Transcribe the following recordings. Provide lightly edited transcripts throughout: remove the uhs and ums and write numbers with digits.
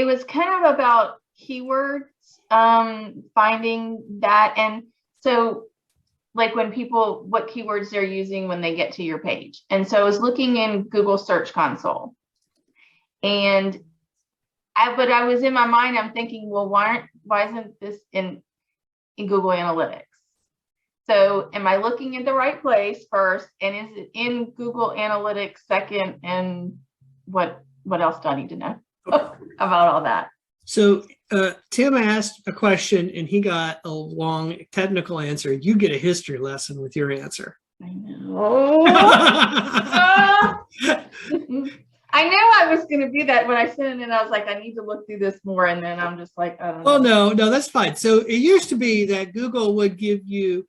was kind of about keywords, finding that. And so like when people, what keywords they're using when they get to your page. And so I was looking in Google Search Console, and but I was in my mind, I'm thinking, well, why isn't this in Google Analytics? So am I looking in the right place first? And is it in Google Analytics second? And what else do I need to know about all that? So Tim asked a question and he got a long technical answer. You get a history lesson with your answer. I know. I knew I was going to be that when I sent it in. I was like, I need to look through this more. And then I'm just like, I don't know. Well, no, that's fine. So it used to be that Google would give you,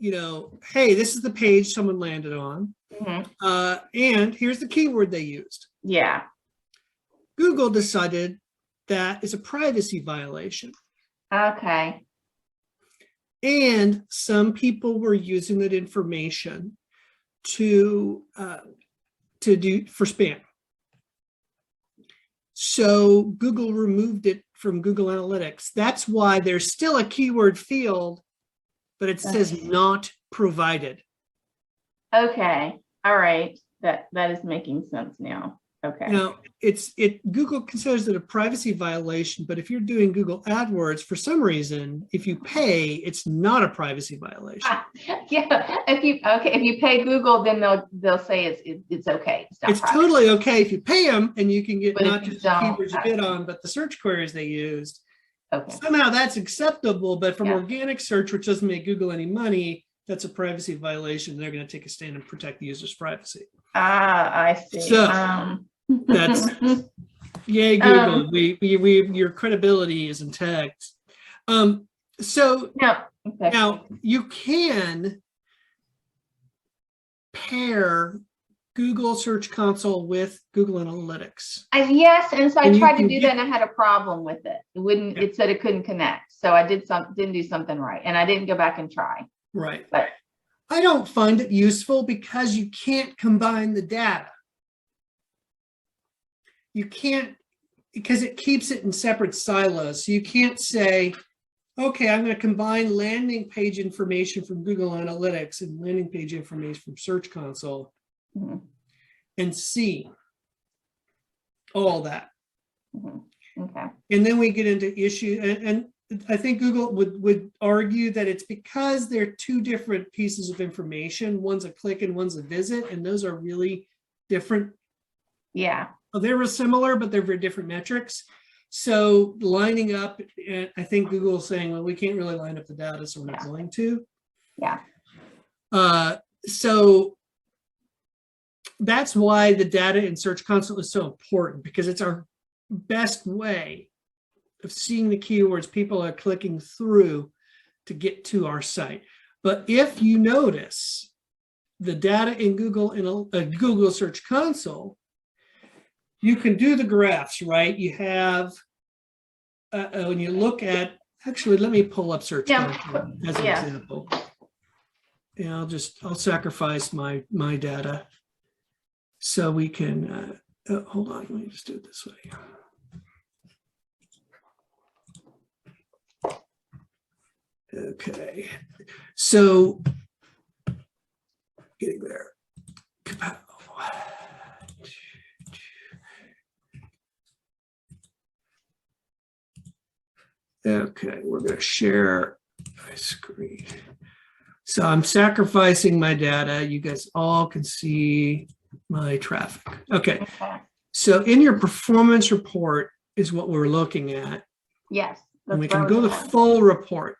hey, this is the page someone landed on. And here's the keyword they used. Yeah. Google decided that is a privacy violation. Okay. And some people were using that information to do for spam. So Google removed it from Google Analytics. That's why there's still a keyword field, but it says not provided. Okay. All right. That is making sense now. Okay. Now Google considers it a privacy violation, but if you're doing Google AdWords, for some reason, if you pay, it's not a privacy violation. Yeah. If you pay Google, then they'll say it's okay. It's totally okay if you pay them, and you can get but not just the keywords you bid on, but the search queries they used. Okay. Somehow that's acceptable, but from organic search, which doesn't make Google any money, that's a privacy viation. They're going to take a stand and protect the user's privacy. I see. So that's yay, Google. Your credibility is intact. So now you can pair Google Search Console with Google Analytics. Yes, and so I tried to do that, and I had a problem with it. It wouldn't. It said it couldn't connect. So I didn't do something right, and I didn't go back and try. Right. But I don't find it useful because you can't combine the data. You can't, because it keeps it in separate silos. So you can't say, okay, I'm going to combine landing page information from Google Analytics and landing page information from Search Console and see all that. Okay. And then we get into issue, and I think Google would argue that it's because they're two different pieces of information. One's a click and one's a visit, and those are really different. Yeah. They were similar, but they're very different metrics. So lining up, I think Google's saying, well, we can't really line up the data, so we're not going to. Yeah. So that's why the data in Search Console is so important, because it's our best way of seeing the keywords people are clicking through to get to our site. But if you notice the data in Google Search Console, you can do the graphs, right? You have, when you look at, actually, let me pull up Search Console as an example. Yeah, I'll sacrifice my data so we can, hold on, let me just do it this way. Okay, so getting there. Okay, we're going to share my screen. So I'm sacrificing my data. You guys all can see my traffic. Okay, so in your performance report is what we're looking at. Yes. And we can go to full report.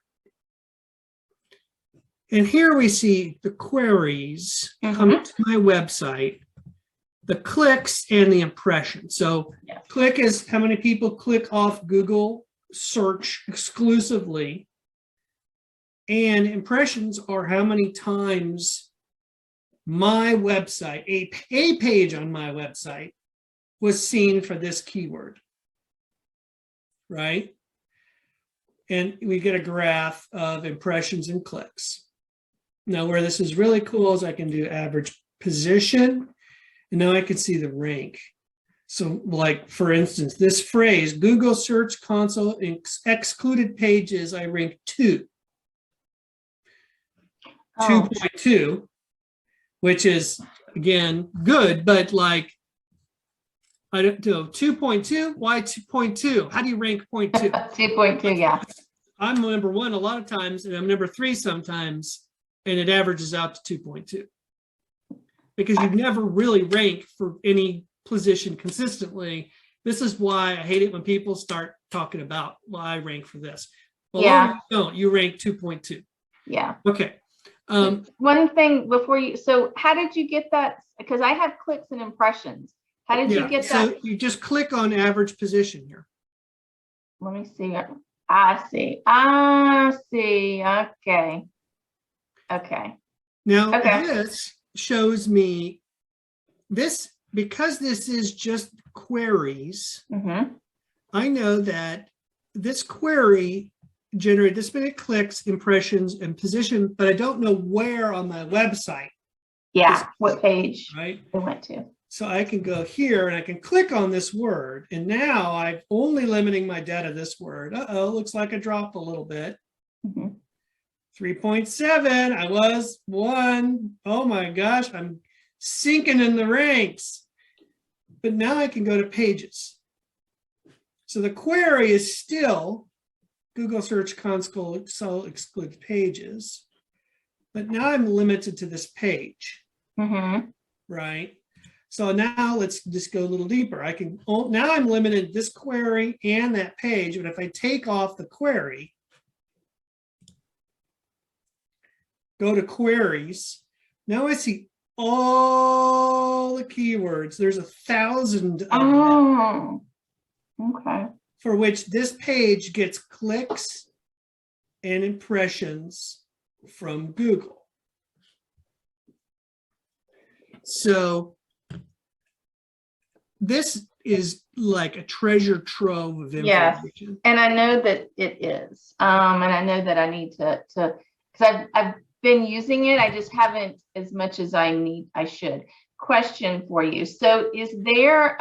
And here we see the queries come to my website, the clicks and the impressions. So click is how many people click off Google search exclusively, and impressions are how many times my website, a page on my website, was seen for this keyword, right? And we get a graph of impressions and clicks. Now, where this is really cool is I can do average position, and now I can see the rank. So like, for instance, this phrase, Google Search Console excluded pages, I rank 2. Oh, 2.2, which is, again, good, but like, I don't know, 2.2? Why 2.2? How do you rank 0.2? 2.2, yeah. I'm number 1 a lot of times, and I'm number 3 sometimes, and it averages out to 2.2. Because you never really rank for any position consistently. This is why I hate it when people start talking about, well, I rank for this. Well, Yeah. no, you don't. You rank 2.2. Yeah. Okay. One thing before you, so how did you get that? Because I have clicks and impressions. How did you get that? So you just click on average position here. Let me see. I see. I see. Okay. Okay. Now, Okay. this shows me this, because this is just queries. I know that this query generated this many clicks, impressions, and position, but I don't know where on my website. Yeah, what page right? it went to. So I can go here and I can click on this word. And now I'm only limiting my data this word. Uh-oh, looks like I dropped a little bit. 3.7, I was 1. Oh my gosh, I'm sinking in the ranks. But now I can go to pages. So the query is still Google Search Console exclude pages, but now I'm limited to this page, right? So now let's just go a little deeper. I can, now I'm limited to this query and that page, but if I take off the query, go to queries, now I see all the keywords. There's 1,000 of them. Okay. For which this page gets clicks and impressions from Google. So this is like a treasure trove of information. Yes, and I know that it is. And I know that I need to because I've been using it. I just haven't as much as I should. Question for you. So is there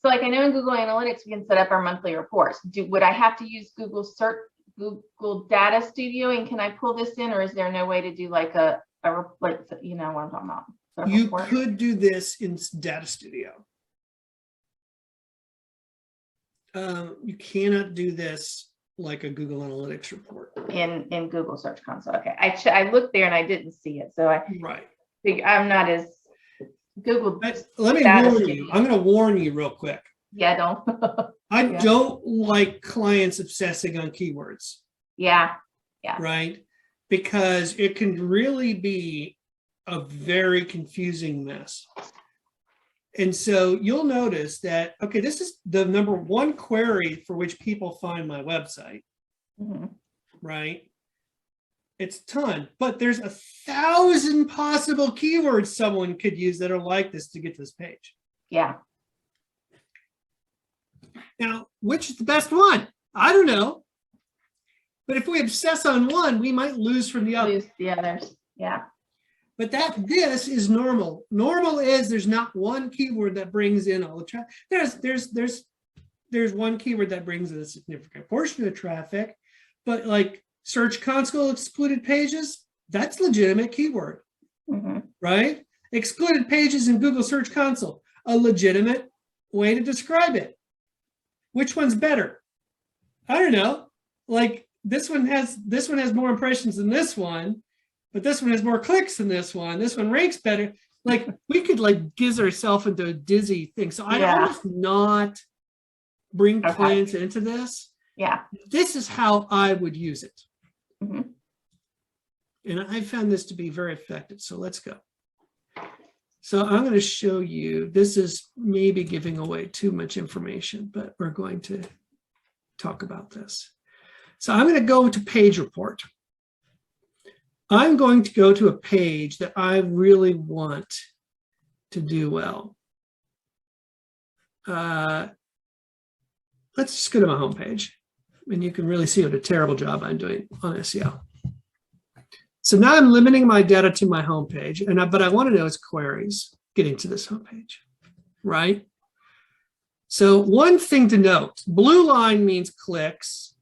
so like I know in Google Analytics we can set up our monthly reports. Would I have to use Google Data Studio, and can I pull this in, or is there no way to do like a like, you know what I'm talking about? You could do this in Data Studio. You cannot do this like a Google Analytics report in Google Search Console. Okay, I looked there and I didn't see it, so I'm not as Google. Let me warn you. I'm going to warn you real quick. Yeah, don't. I don't like clients obsessing on keywords. Yeah. Right, because it can really be a very confusing mess. And so you'll notice that, okay, this is the number 1 query for which people find my website, right? It's a ton, but there's 1,000 possible keywords someone could use that are like this to get to this page. Yeah. Now, which is the best one? I don't know. But if we obsess on one, we might lose from the other. Lose the others. Yeah. But this is normal. Normal is there's not one keyword that brings in all the traffic. There's one keyword that brings in a significant portion of traffic, but like Search Console excluded pages, that's legitimate keyword, right? Excluded pages in Google Search Console, a legitimate way to describe it. Which one's better? I don't know. Like this one has more impressions than this one, but this one has more clicks than this one. This one ranks better. Like we could like giz ourselves into a dizzy thing. So I'd almost not bring clients into this. Yeah. This is how I would use it. And I found this to be very effective. So let's go. So I'm going to show you, this is maybe giving away too much information, but we're going to talk about this. So I'm going to go to page report. I'm going to go to a page that I really want to do well. Let's just go to my homepage, and you can really see what a terrible job I'm doing on SEO. So now I'm limiting my data to my homepage, but I want to know its queries getting to this homepage. right? So one thing to note, blue line means clicks,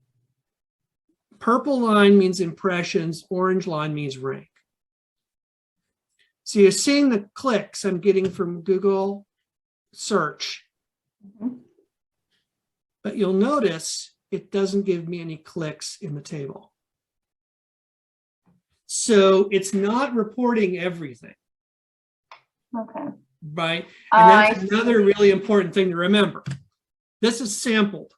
purple line means impressions, orange line means rank. So you're seeing the clicks I'm getting from Google search, but you'll notice it doesn't give me any clicks in the table. So it's not reporting everything. Okay. Right. And that's another really important thing to remember. This is sampled.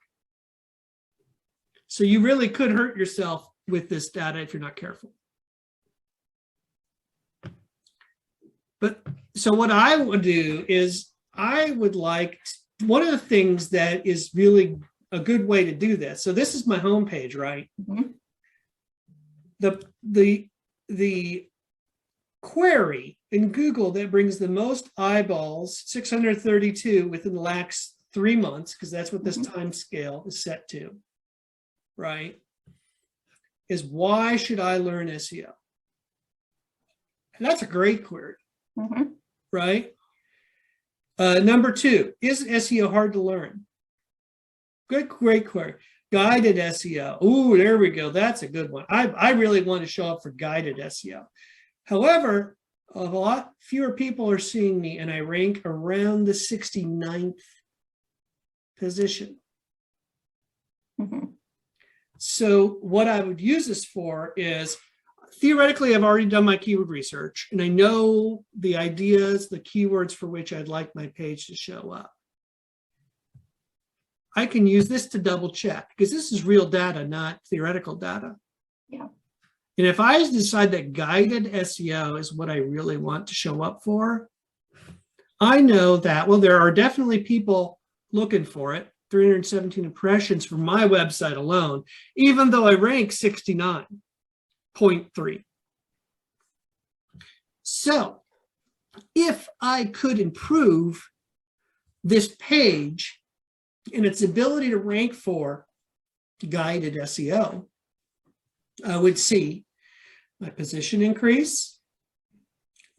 So you really could hurt yourself with this data if you're not careful. But so what I would do is I would like, one of the things that is really a good way to do this. So this is my homepage, right? The query in Google that brings the most eyeballs, 632 within the last 3 months, because that's what this time scale is set to, right? Is why should I learn SEO? And that's a great query, right? Number 2, is SEO hard to learn? Good, great query. Guided SEO. Ooh, there we go. That's a good one. I really want to show up for guided SEO. However, a lot fewer people are seeing me, and I rank around the 69th position. So what I would use this for is, theoretically, I've already done my keyword research, and I know the ideas, the keywords for which I'd like my page to show up. I can use this to double check, because this is real data, not theoretical data. Yeah. And if I decide that guided SEO is what I really want to show up for, I know that, well, there are definitely people looking for it, 317 impressions for my website alone, even though I rank 69.3. So if I could improve this page in its ability to rank for guided SEO, I would see my position increase,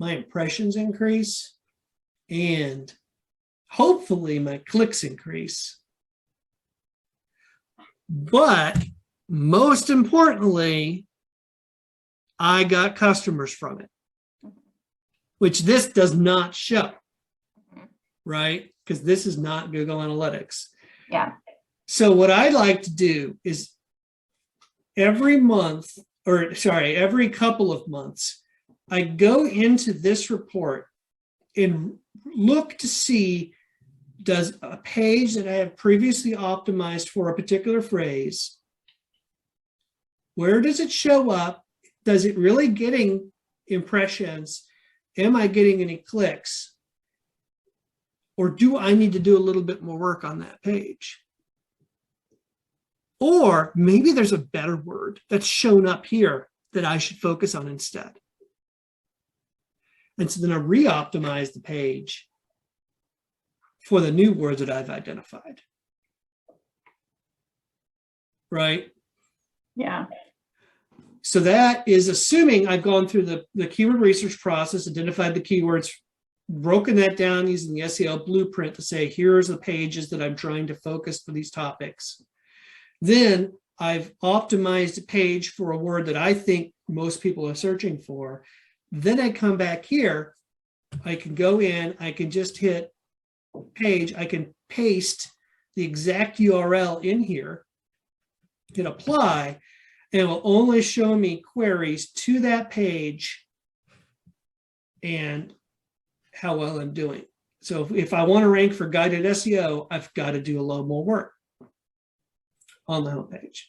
my impressions increase, and hopefully my clicks increase. But most importantly, I got customers from it, which this does not show, right? Because this is not Google Analytics. Yeah. So what I'd like to do is every couple of months, I go into this report and look to see, does a page that I have previously optimized for a particular phrase, where does it show up? Does it really getting impressions? Am I getting any clicks? Or do I need to do a little bit more work on that page? Or maybe there's a better word that's shown up here that I should focus on instead. And so then I re-optimize the page for the new words that I've identified. Right? Yeah. So that is assuming I've gone through the keyword research process, identified the keywords, broken that down using the SEO blueprint to say, here's the pages that I'm trying to focus for these topics. Then I've optimized a page for a word that I think most people are searching for. Then I come back here, I can go in, I can just hit page, I can paste the exact URL in here, hit apply, and it will only show me queries to that page and how well I'm doing. So if I want to rank for guided SEO, I've got to do a little more work on the homepage.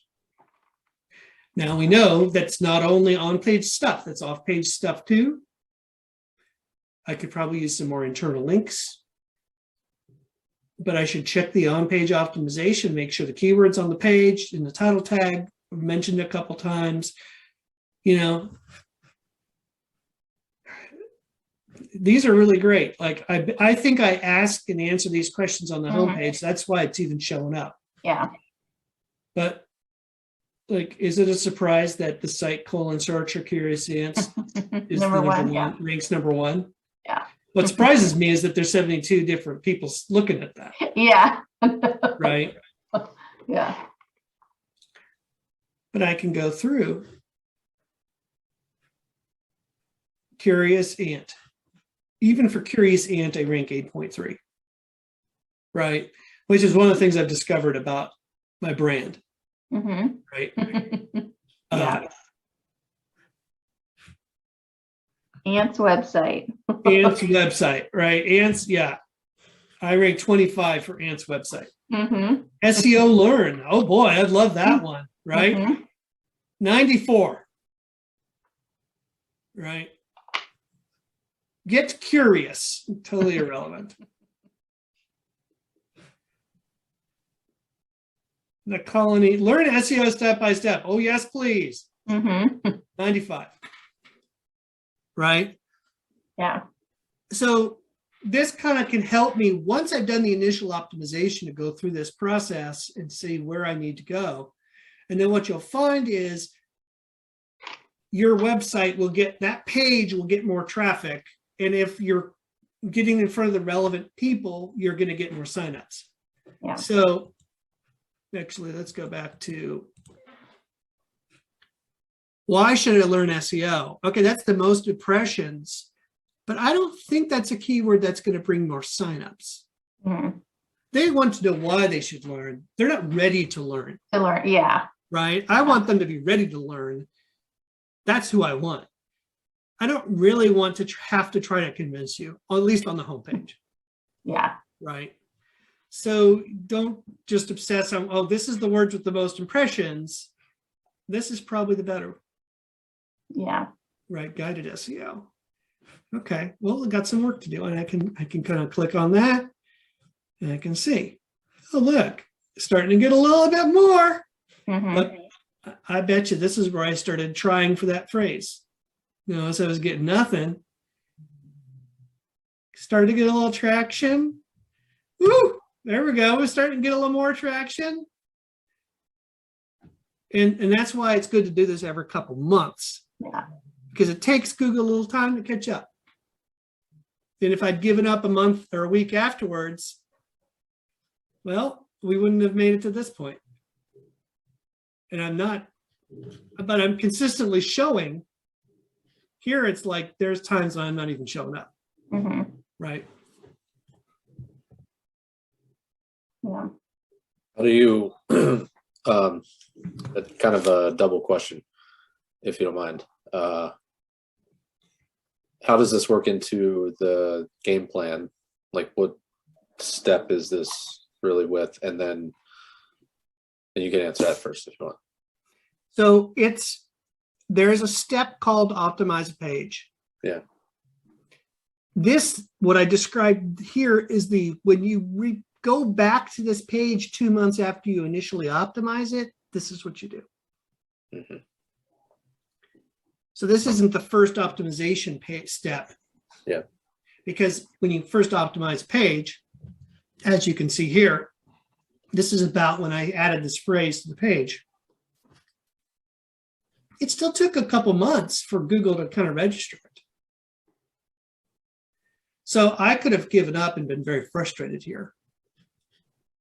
Now we know that's not only on-page stuff, that's off-page stuff too. I could probably use some more internal links, but I should check the on-page optimization, make sure the keywords on the page in the title tag I've mentioned a couple times. You know, these are really great. Like I think I ask and answer these questions on the homepage. That's why it's even showing up. Yeah. But like, is it a surprise that the site : search or curious ants is number one, yeah. ranks number 1? Yeah. What surprises me is that there's 72 different people looking at that. Yeah. Right. Yeah. But I can go through Curious Ant. Even for Curious Ant, I rank 8.3. Right. Which is one of the things I've discovered about my brand. Mm-hmm. Right. Yeah. Ant's website. Ant's website, right? Ant's, yeah. I rank 25 for Ant's website. Mm-hmm. SEO Learn. Oh boy, I'd love that one, right? Mm-hmm. 94. Right. Get Curious. Totally irrelevant. The Colony. Learn SEO step by step. Oh, yes, please. Mm-hmm. 95. Right. Yeah. So this kind of can help me once I've done the initial optimization to go through this process and see where I need to go. And then what you'll find is your website will get, that page will get more traffic. And if you're getting in front of the relevant people, you're going to get more signups. Yeah. So actually, let's go back to why should I learn SEO? Okay, that's the most impressions, but I don't think that's a keyword that's going to bring more signups. Mm-hmm. They want to know why they should learn. They're not ready to learn. To learn. Yeah. Right? I want them to be ready to learn. That's who I want. I don't really want to have to try to convince you, or at least on the homepage. Yeah. Right? So don't just obsess on, oh, this is the words with the most impressions. This is probably the better. Yeah. Right, Guided SEO. Okay, well, I got some work to do, and I can kind of click on that, and I can see, oh, look, starting to get a little bit more. Mm-hmm. But I bet you this is where I started trying for that phrase. You know, as I was getting nothing, started to get a little traction. Woo! There we go. We're starting to get a little more traction. And that's why it's good to do this every couple months. Yeah. Because it takes Google a little time to catch up. And if I'd given up a month or a week afterwards, well, we wouldn't have made it to this point. And I'm not, but I'm consistently showing. Here it's like there's times when I'm not even showing up. Mm-hmm. Right. Yeah. How do you, kind of a double question, if you don't mind. How does this work into the game plan? Like, what step is this really with? And then you can answer that first if you want. So there's a step called optimize a page. Yeah. This, what I described here is when you go back to this page 2 months after you initially optimize it, this is what you do. Mm-hmm. So this isn't the first optimization step. Yeah. Because when you first optimize a page, as you can see here, this is about when I added this phrase to the page. It still took a couple months for Google to kind of register it. So I could have given up and been very frustrated here.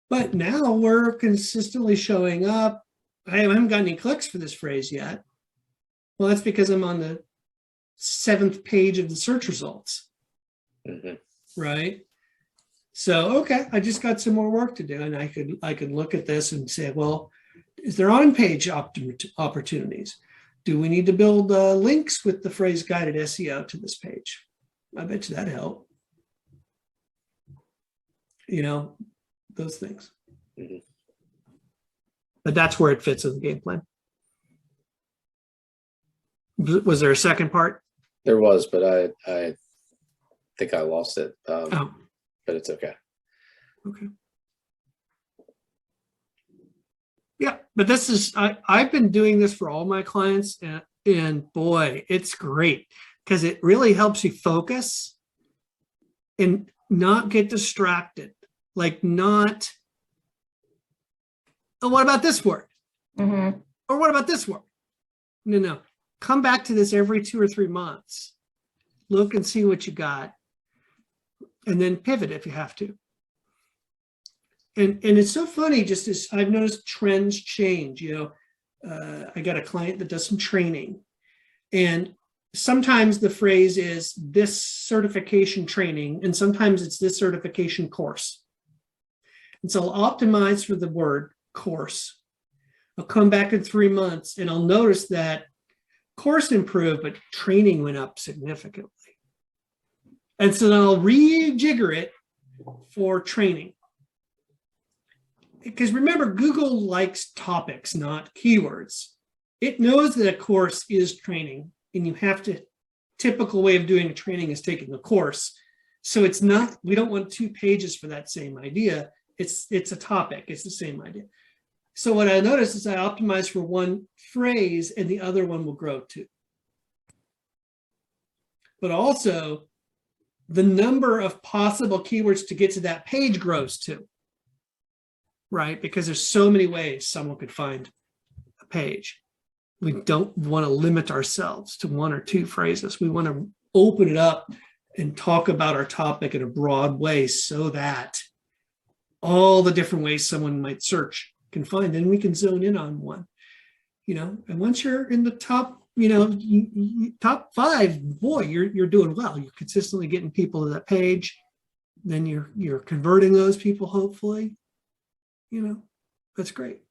But now we're consistently showing up. I haven't got any clicks for this phrase yet. Well, that's because I'm on the 7th page of the search results. Mm-hmm. Right? So, okay, I just got some more work to do. And I could look at this and say, well, is there on-page opportunities? Do we need to build links with the phrase guided SEO to this page? I bet you that'd help. You know, those things. Mm-hmm. But that's where it fits in the game plan. Was there a second part? There was, but I think I lost it. Oh. But it's okay. Okay. Yeah, but this is, I've been doing this for all my clients, and boy, it's great because it really helps you focus and not get distracted. Like not, oh, what about this word? Mm-hmm. Or what about this word? No. Come back to this every 2 or 3 months. Look and see what you got. and then pivot if you have to. And it's so funny, just as I've noticed trends change. I got a client that does some training, and sometimes the phrase is this certification training, and sometimes it's this certification course. And so I'll optimize for the word course. I'll come back in 3 months and I'll notice that course improved, but training went up significantly. And so then I'll rejigger it for training. Because remember, Google likes topics, not keywords. It knows that a course is training, and you have to, typical way of doing a training is taking a course. So it's not, we don't want 2 pages for that same idea. It's a topic, it's the same idea. So what I notice is I optimize for one phrase and the other one will grow too. But also the number of possible keywords to get to that page grows too, right? Because there's so many ways someone could find a page. We don't want to limit ourselves to 1 or 2 phrases. We want to open it up and talk about our topic in a broad way so that all the different ways someone might search can find, and we can zone in on one, and once you're in the top, top 5, boy, you're doing well. You're consistently getting people to that page. Then you're converting those people, hopefully, that's great.